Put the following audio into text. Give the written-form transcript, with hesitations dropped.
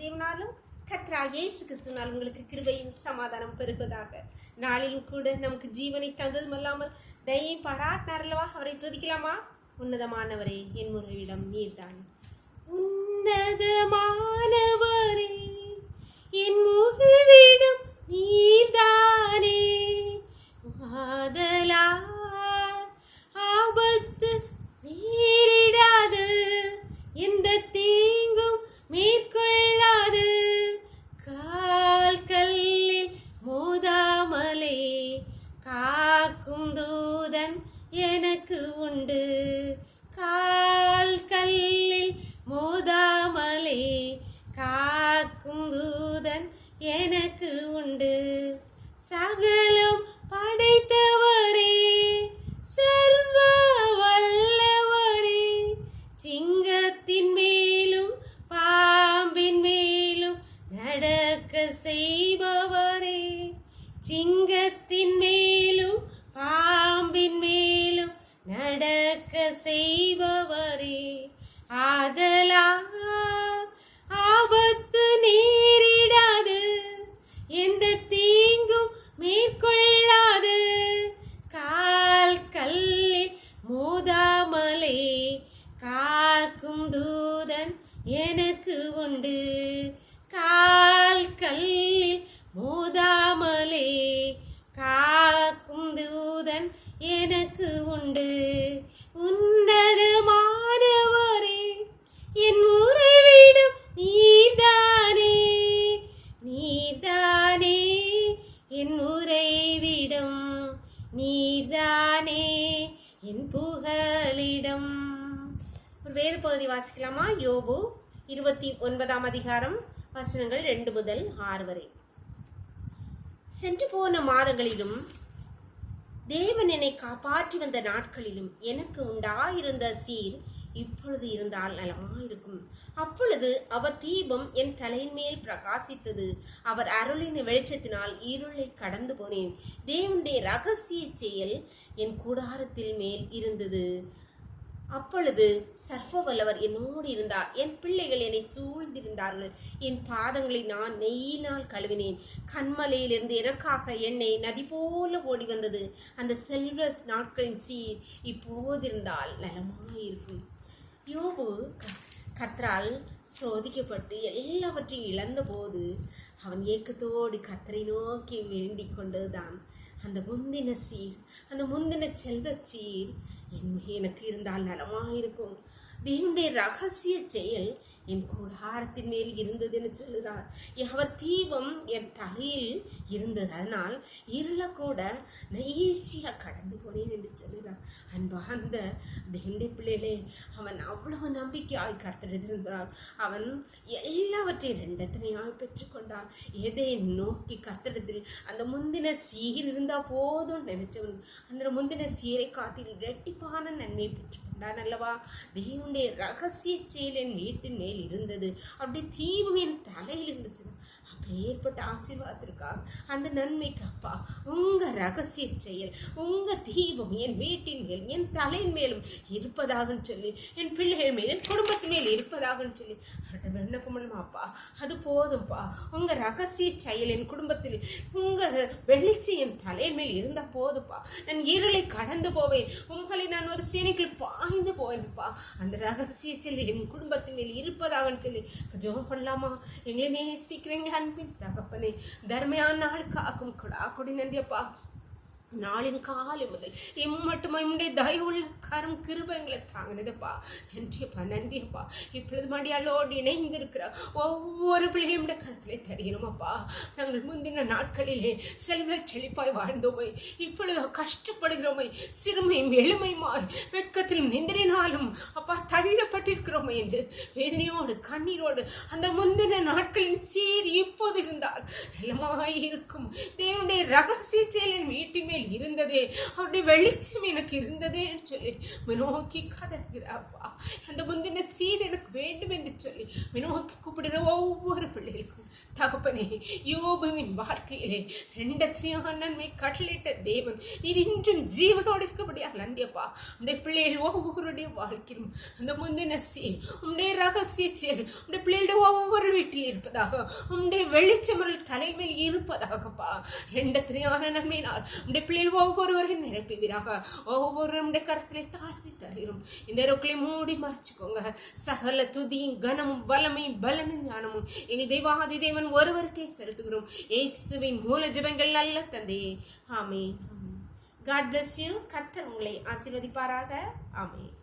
தேவனாலும் கர்த்தராகிய இயேசு கிறிஸ்துவினால் உங்களுக்கு கிருபையும் சமாதானம் பெருகுவதாக. நாளிலும் கூட நமக்கு ஜீவனை தந்ததும் அல்லாமல் தயை பாராட்டினார் அல்லவா? அவரை துதிக்கலாமா? உன்னதமானவரே, என் உறவிடம் நீர்தான். உன்னதமானவரே, என் உறவிடம் நீர்தானே. ஆதலால் ஆபத்து நேரிடாது, எந்த தீங்கும் மேற்கொள்ளாது. கால் கல்லில் மோதாமலே காக்கும் தூதன் எனக்கு உண்டு. கால் கல்லில் மோதாமலே காக்கும் தூதன் எனக்கு உண்டு. சகலம் படைத்தவரே, சர்வ வல்லவரே, சிங்கத்தின் மேலும் பாம்பின் மேலும் நடக்க செய்பவரே, சிங்கத்தின் மேலும் பாம்பின் மேலும் நடக்க செய்பவரே. ஆதலால் ஆபத்து நேரிடாது, எந்த தீங்கும் மேற்கொள்ளாது. கால் கல்லில் மோதாமலே காக்கும் தூதன் எனக்கு உண்டு. கால் கல்லில் மோதாமலே காக்கும் தூதன் எனக்கு உண்டு. உன்னதமானவரே, என் உறைவிடம் நீர்தானே. நீர்தானே என் உறைவிடம், நீர்தானே என் புகலிடம். ஒரு வேறு பகுதி வாசிக்கலாமா? யோபு 29 அதிகாரம் வசனங்கள் 2 முதல் 6 வரை. சென்று போன மாதங்களிலும் தேவன் என்னை காப்பாற்றி வந்த நாட்களிலும் எனக்கு உண்டாயிருந்த சீர் இப்பொழுது இருந்தால் நலமாயிருக்கும். அப்பொழுது அவர் தீபம் என் தலையின் மேல் பிரகாசித்தது. அவர் அருளின் வெளிச்சத்தினால் இருளை கடந்து போனேன். தேவனுடைய ரகசிய செயல் என் கூடாரத்தில் மேல் இருந்தது. அப்பொழுது சர்வ வல்லவர் என்னோடு இருந்தார். என் பிள்ளைகள் என்னை சூழ்ந்திருந்தார்கள். என் பாதங்களை நான் நெய்யினால் கழுவினேன். கண்மலையிலிருந்து எனக்காக எண்ணெய் நதி போல ஓடி வந்தது. அந்த செல்வ நாட்களின் சீர் இப்போதிருந்தால் நலமாயிருக்கும். யோபு கர்த்தரால் சோதிக்கப்பட்டு எல்லாவற்றையும் இழந்த போது அவன் ஏக்கத்தோடு கர்த்தரை நோக்கி வேண்டிக் கொண்டதுதான் அந்த முந்தின சீர், அந்த முந்தின செல்வ சீர் எனக்கு இருந்தால் நலமாயிருக்கும். தேவனுடைய ரகசிய செயல் என் கூடாரத்தின் மேல் இருந்தது என்று சொல்லுகிறார். அவர் தீபம் என் தலையில் இருந்தது, அதனால் இருள கூட ஈஸியாக கடந்து போனேன் என்று சொல்லுகிறார். அன்பார்ந்த தேவனுடைய பிள்ளைகளே, அவன் அவ்வளவு நம்பிக்கையாய் கர்த்தரிருந்தார். அவன் எல்லாவற்றையும் ரெண்டத்தனையாய் பெற்றுக்கொண்டான். எதை நோக்கி கர்த்தரிடத்தில் அந்த முந்தின சீர் இருந்தால் போதும் நினைச்சவன் அந்த முந்தின சீரை காட்டில் இரட்டிப்பான நன்மையை பெற்றுக்கொண்டான் அல்லவா? தேவனுடைய ரகசிய செயல் என் வீட்டின் மேல் இருந்தது. அப்படியே தீபம் என் தலையில் இருந்துச்சு. அப்படி ஏற்பட்ட ஆசீர்வாதத்திற்காக அந்த நன்மைக்கு அப்பா உங்க ரகசிய செயல், உங்க தீபம் என் வீட்டின் மேலும் என் தலையின் மேலும் இருப்பதாக சொல்லி, என் பிள்ளைகள் மேல் என் குடும்பத்தின் மேல் இருப்பதாக சொல்லி அவர்கிட்ட விண்ணப்பம் பண்ணுமாப்பா. அது போதும்பா. உங்க ரகசிய செயல் என் குடும்பத்தில், உங்க வெளிச்சம் என் தலையின் மேல் இருந்தா போதுப்பா. நான் இருளை கடந்து போவேன், உங்களை நான் ஒரு சேனைக்குள் பாய்ந்து போவேன்ப்பா. அந்த ரகசிய செயல் என் குடும்பத்தின் மேல் இருப்பதாக சொல்லி ஜெபம் பண்ணலாமா? எங்களை நேசிக்கிறீங்களா அன்பின் தகப்பனே? தர்மையான நாளுக்காகும் கொடி நன்றியப்பா. நாளின் காலை முதல் இம்மட்டுமா உடைய தயவுள்ள கரம் கிருபை எங்களை தாங்கினதுப்பா. நன்றியப்பா, நன்றியப்பா. இப்பொழுது மடியாளோடு இணைந்திருக்கிற ஒவ்வொரு பிள்ளையும் கருத்திலே தருகிறோமப்பா. நாங்கள் முந்தின நாட்களிலே செல்வ செழிப்பாய் வாழ்ந்தோமை, இப்பொழுது கஷ்டப்படுகிறோமை, சிறுமையும் எளிமையுமாய் வெட்கத்திலும் நிந்திரினாலும் அப்பா தள்ளப்பட்டிருக்கிறோமே என்று வேதனையோடு கண்ணீரோடு அந்த முந்தின நாட்களின் சீர் இப்போது இருந்தால் நலமாய் இருக்கும். தேவனுடைய ரகசிய செயலின் வீட்டின் மேல் மேல் இருந்ததே, அவருடைய வெளிச்சம் எனக்கு இருந்ததே என்று சொல்லி நோக்கி கதறுகிறாப்பா. அந்த முந்தின சீர் எனக்கு வேண்டும் என்று சொல்லி நோக்கி கூப்பிடுற ஒவ்வொரு பிள்ளைகளுக்கும் தகப்பனே, யோபுவின் வாழ்க்கையிலே 2 நன்மை கட்டளையிட்ட தேவன் நீர் இன்றும் ஜீவனோடு இருக்கபடியாக நன்றியப்பா. உடைய பிள்ளைகள் ஒவ்வொருடைய வாழ்க்கையும் அந்த முந்தின சீர், உடைய ரகசிய செயல் உடைய பிள்ளைகளுடைய ஒவ்வொரு வீட்டில் இருப்பதாக, உடைய வெளிச்சம் தலைமையில் இருப்பதாகப்பா. 2 நன்மையினால் உடைய பிள்ளைகள் ஒவ்வொருவரையும் நிரப்புவீராக. ஒவ்வொரு கருத்திலே தாழ்த்தி தருகிறோம். இந்த ரொக்களை மூடி மறைச்சுக்கோங்க. சகல துதியும் கனமும் வல்லமையும் பலனும் ஞானமும் எங்கள் தெய்வாதி தேவன் ஒருவருக்கே செலுத்துகிறோம். இயேசுவின் மூல ஜெபங்கள் நல்ல தந்தையே, ஆமென். God bless you. கர்த்தர் உங்களை ஆசீர்வதிப்பாராக. ஆமென்.